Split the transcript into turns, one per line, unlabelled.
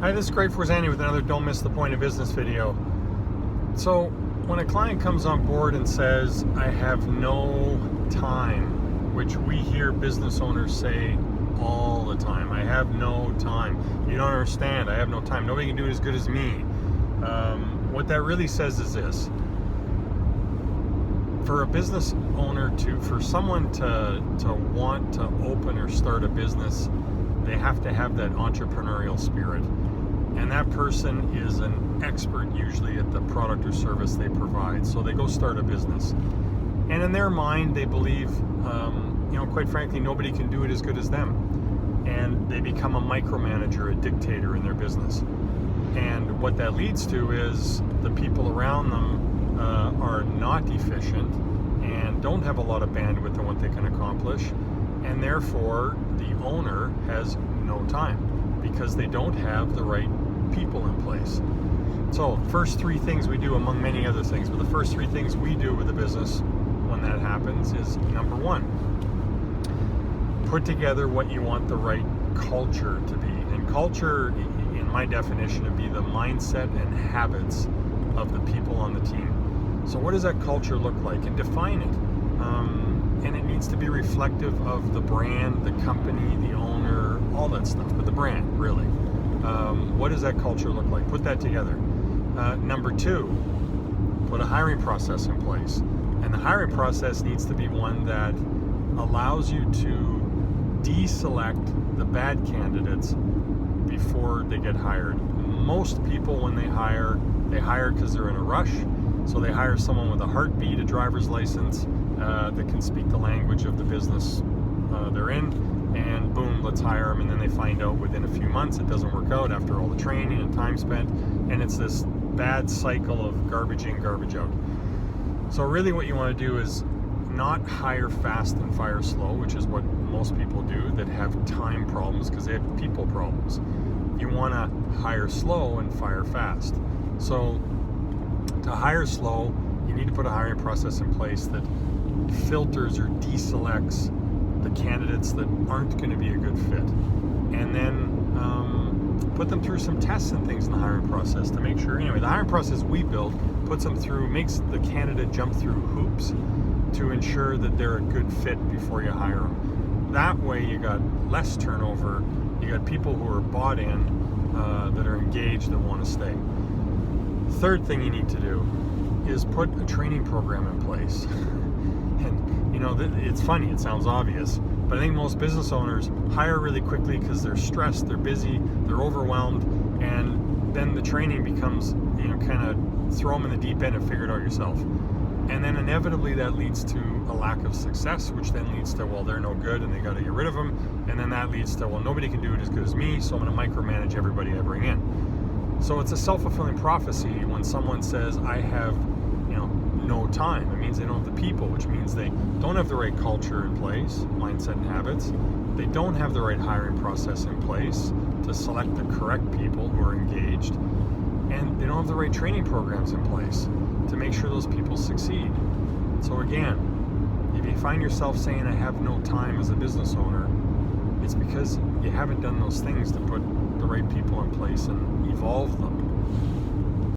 Hi, this is Great Forzani with another Don't Miss the Point of Business video. So when a client comes on board and says, I have no time, which we hear business owners say all the time, I have no time. You don't understand, I have no time. Nobody can do it as good as me. What that really says is this. For a business owner for someone to want to open or start a business, they have to have that entrepreneurial spirit. And that person is an expert usually at the product or service they provide. So they go start a business. And in their mind, they believe, quite frankly, nobody can do it as good as them. And they become a micromanager, a dictator in their business. And what that leads to is the people around them are not efficient and don't have a lot of bandwidth in what they can accomplish. And therefore, the owner has no time because they don't have the right people in place. So, first three things we do, among many other things, but the first three things we do with a business when that happens is, number one, put together what you want the right culture to be. And culture, in my definition, would be the mindset and habits of the people on the team. So what does that culture look like? And define it. And it needs to be reflective of the brand, the company, the owner, all that stuff, but the brand, really. What does that culture look like? Put that together. Number two, put a hiring process in place. And the hiring process needs to be one that allows you to deselect the bad candidates before they get hired. Most people, when they hire because they're in a rush. So they hire someone with a heartbeat, a driver's license, that can speak the language of the business they're in, and boom, let's hire them. And then they find out within a few months it doesn't work out after all the training and time spent, and it's this bad cycle of garbage in, garbage out. So really what you want to do is not hire fast and fire slow, which is what most people do that have time problems because they have people problems. You want to hire slow and fire fast. So to hire slow, you need to put a hiring process in place that filters or deselects the candidates that aren't going to be a good fit. And then put them through some tests and things in the hiring process to make sure. Anyway, the hiring process we build puts them through, makes the candidate jump through hoops to ensure that they're a good fit before you hire them. That way you got less turnover, you got people who are bought in, that are engaged, that want to stay. Third thing you need to do is put a training program in place. And it's funny, it sounds obvious, but I think most business owners hire really quickly because they're stressed, they're busy, they're overwhelmed, and then the training becomes, kind of throw them in the deep end and figure it out yourself. And then inevitably that leads to a lack of success, which then leads to, well, they're no good and they got to get rid of them. And then that leads to, well, nobody can do it as good as me, so I'm going to micromanage everybody I bring in. So it's a self-fulfilling prophecy when someone says, I have, no time. It means they don't have the people, which means they don't have the right culture in place, mindset and habits. They don't have the right hiring process in place to select the correct people who are engaged. And they don't have the right training programs in place to make sure those people succeed. So again, if you find yourself saying, I have no time as a business owner, it's because you haven't done those things to put the right people in place and evolve them.